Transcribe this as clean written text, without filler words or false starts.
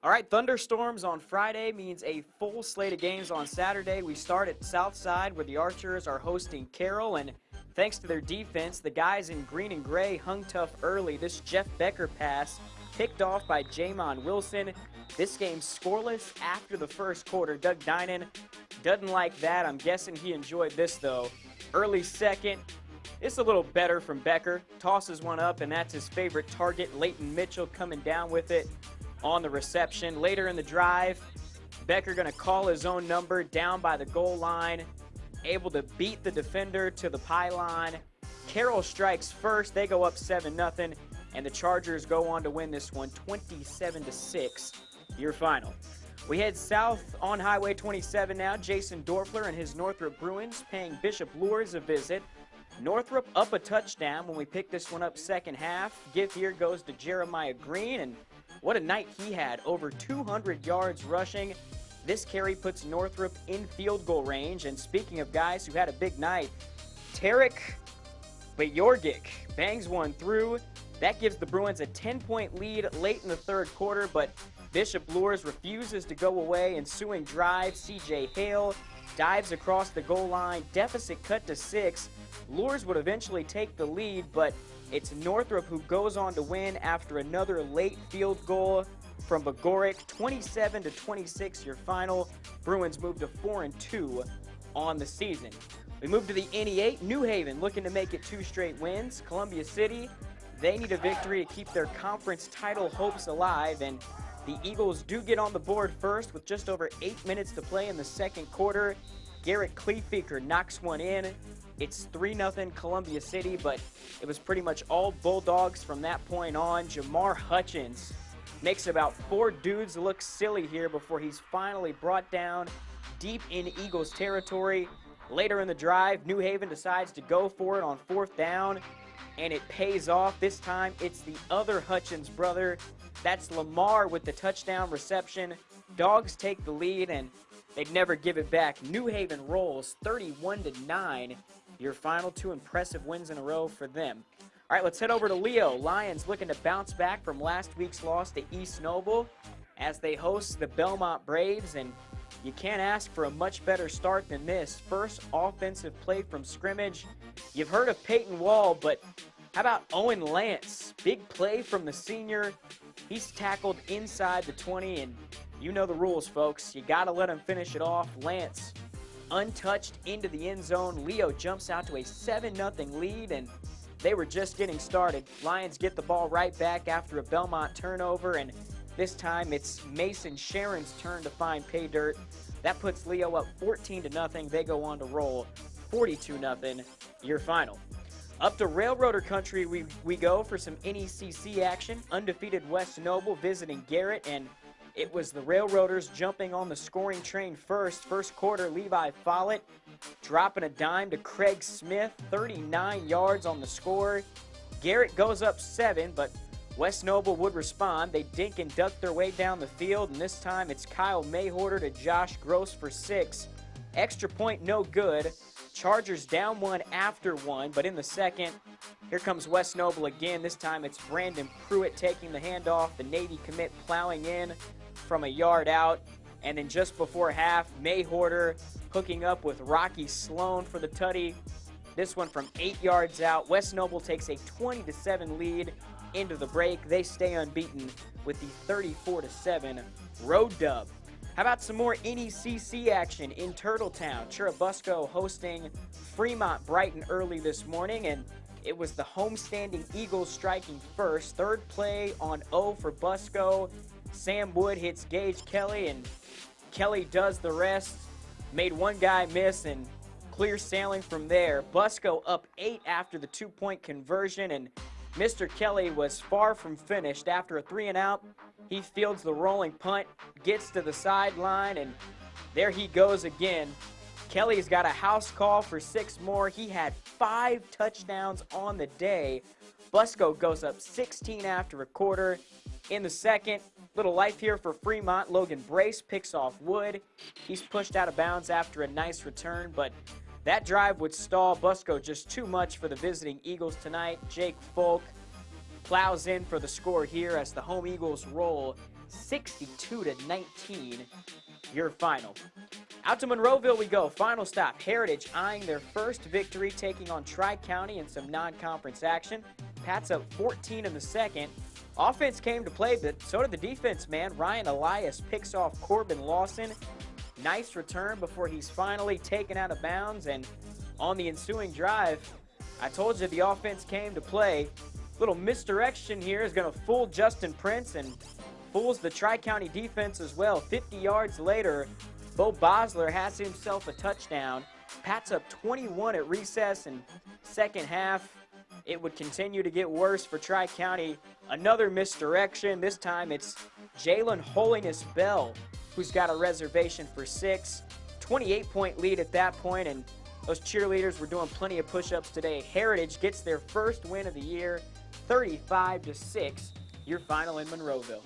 All right, thunderstorms on Friday means a full slate of games on Saturday. We start at Southside where the Archers are hosting Carroll, and thanks to their defense, the guys in green and gray hung tough early. This Jeff Becker pass picked off by Jamon Wilson. This game scoreless after the first quarter. Doug Dinan doesn't like that. I'm guessing he enjoyed this, though. Early second. It's a little better from Becker. Tosses one up, and that's his favorite target. Leighton Mitchell coming down with it on the reception. Later in the drive, Becker going to call his own number down by the goal line, able to beat the defender to the pylon. Carroll strikes first. They go up 7-0, and the Chargers go on to win this one 27-6, your final. We head south on Highway 27 now. Jason Dorfler and his Northrop Bruins paying Bishop Luers a visit. Northrop up a touchdown when we pick this one up second half. Gift here goes to Jeremiah Green, and what a night he had. Over 200 yards rushing. This carry puts Northrop in field goal range. And speaking of guys who had a big night, Tarek Bajorgic bangs one through. That gives the Bruins a 10-point lead late in the third quarter, but Bishop Luers refuses to go away. Ensuing drive, C.J. Hale dives across the goal line. Deficit cut to 6. Luers would eventually take the lead, but it's Northrop who goes on to win after another late field goal from Bajorgic. 27-26, your final. Bruins move to 4-2 on the season. We move to the NE8. New Haven looking to make it 2 straight wins. Columbia City, they need a victory to keep their conference title hopes alive, and the Eagles do get on the board first with just over 8 minutes to play in the second quarter. Garrett Kleefeker knocks one in. It's 3-0 Columbia City, but it was pretty much all Bulldogs from that point on. Jamar Hutchins makes about 4 dudes look silly here before he's finally brought down deep in Eagles territory. Later in the drive, New Haven decides to go for it on 4th down, and it pays off. This time, it's the other Hutchins brother. That's Lamar with the touchdown reception. Dogs take the lead, and they'd never give it back. New Haven rolls 31-9. Your final 2 impressive wins in a row for them. All right, let's head over to Leo. Lions looking to bounce back from last week's loss to East Noble as they host the Belmont Braves, and you can't ask for a much better start than this. First offensive play from scrimmage. You've heard of Peyton Wall, but how about Owen Lance? Big play from the senior. He's tackled inside the 20, and you know the rules, folks. You got to let him finish it off. Lance untouched into the end zone. Leo jumps out to a 7-0 lead, and they were just getting started. Lions get the ball right back after a Belmont turnover, and this time it's Mason Sharon's turn to find pay dirt. That puts Leo up 14-0. They go on to roll 42-0, your final. Up to Railroader country we go for some NECC action. Undefeated West Noble visiting Garrett, and it was the Railroaders jumping on the scoring train first. First quarter, Levi Follett dropping a dime to Craig Smith, 39 yards on the score. Garrett goes up 7, but West Noble would respond. They dink and duck their way down the field, and this time it's Kyle Mayhorter to Josh Gross for 6. Extra point no good. Chargers down 1 after 1, but in the second, here comes West Noble again. This time it's Brandon Pruitt taking the handoff. The Navy commit plowing in from a yard out. And then just before half, Mayhorter hooking up with Rocky Sloan for the tutty. This one from 8 yards out. West Noble takes a 20-7 lead into the break. They stay unbeaten with the 34-7 road dub. How about some more NECC action in Turtletown? Churubusco hosting Fremont Brighton early this morning, and it was the homestanding Eagles striking first. Third play on O for Busco. Sam Wood hits Gage Kelly, and Kelly does the rest. Made one guy miss, and clear sailing from there. Busco up 8 after the 2-point conversion, and Mr. Kelly was far from finished. After a 3-and-out, he fields the rolling punt, gets to the sideline, and there he goes again. Kelly's got a house call for 6 more. He had 5 touchdowns on the day. Busco goes up 16 after a quarter. In the second, little life here for Fremont. Logan Brace picks off Wood. He's pushed out of bounds after a nice return, but that drive would stall Busco just too much for the visiting Eagles tonight. Jake Folk plows in for the score here as the home Eagles roll 62-19, your final. Out to Monroeville we go. Final stop, Heritage eyeing their first victory, taking on TriCounty in some non-conference action. Pats up 14 in the second. Offense came to play, but so did the defense, man. Ryan Elias picks off Corbin Lawson. Nice return before he's finally taken out of bounds, and on the ensuing drive, I told you the offense came to play. Little misdirection here is going to fool Justin Prince and fools the Tri-County defense as well. 50 yards later, Bo Bosler has himself a touchdown. Pats up 21 at recess, and second half, it would continue to get worse for Tri-County. Another misdirection. This time it's Jalen Holiness Bell who's got a reservation for 6. 28-point lead at that point, and those cheerleaders were doing plenty of push-ups today. Heritage gets their first win of the year, 35-6, your final in Monroeville.